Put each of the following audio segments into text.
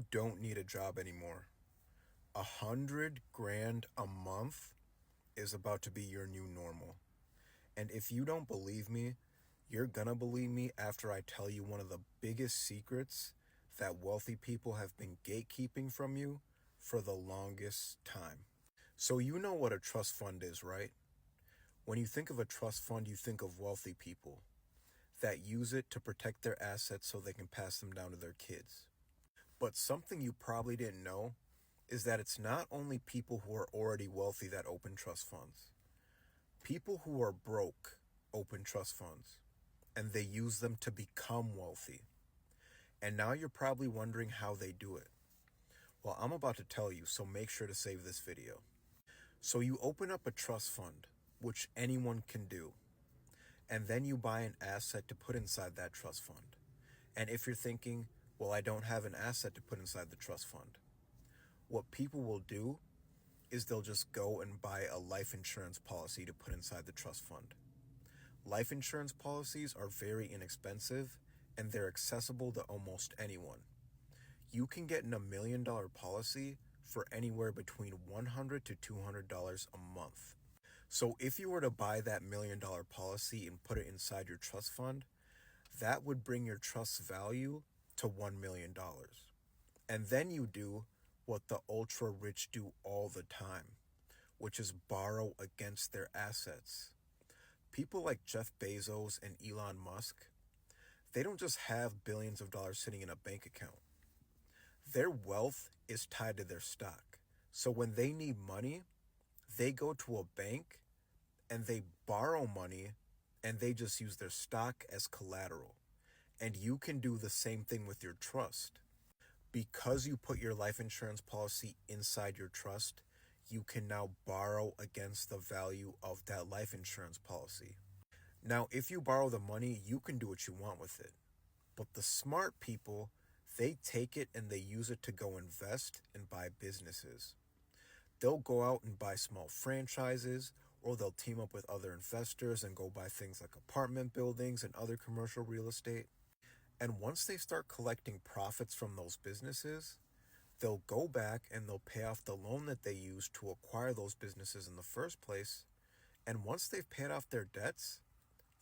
You don't need a job anymore. 100 grand a month is about to be your new normal. And if you don't believe me, you're gonna believe me after I tell you one of the biggest secrets that wealthy people have been gatekeeping from you for the longest time. So you know what a trust fund is, right? When you think of a trust fund, you think of wealthy people that use it to protect their assets so they can pass them down to their kids. But something you probably didn't know is that it's not only people who are already wealthy that open trust funds. People who are broke open trust funds, and they use them to become wealthy. And now you're probably wondering how they do it. Well, I'm about to tell you, so make sure to save this video. So you open up a trust fund, which anyone can do, and then you buy an asset to put inside that trust fund. And if you're thinking, well, I don't have an asset to put inside the trust fund, what people will do is they'll just go and buy a life insurance policy to put inside the trust fund. Life insurance policies are very inexpensive and they're accessible to almost anyone. You can get in $1 million policy for anywhere between $100 to $200 a month. So if you were to buy that $1 million policy and put it inside your trust fund, that would bring your trust value to $1 million. And then you do what the ultra rich do all the time, which is borrow against their assets. People like Jeff Bezos and Elon Musk, they don't just have billions of dollars sitting in a bank account. Their wealth is tied to their stock. So when they need money, they go to a bank and they borrow money and they just use their stock as collateral. And you can do the same thing with your trust. Because you put your life insurance policy inside your trust, you can now borrow against the value of that life insurance policy. Now, if you borrow the money, you can do what you want with it. But the smart people, they take it and they use it to go invest and buy businesses. They'll go out and buy small franchises, or they'll team up with other investors and go buy things like apartment buildings and other commercial real estate. And once they start collecting profits from those businesses, they'll go back and they'll pay off the loan that they used to acquire those businesses in the first place. And once they've paid off their debts,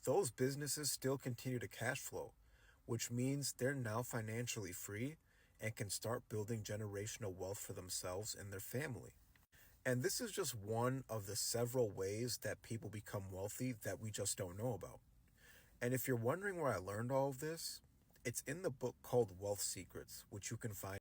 those businesses still continue to cash flow, which means they're now financially free and can start building generational wealth for themselves and their family. And this is just one of the several ways that people become wealthy that we just don't know about. And if you're wondering where I learned all of this, it's in the book called Wealth Secrets, which you can find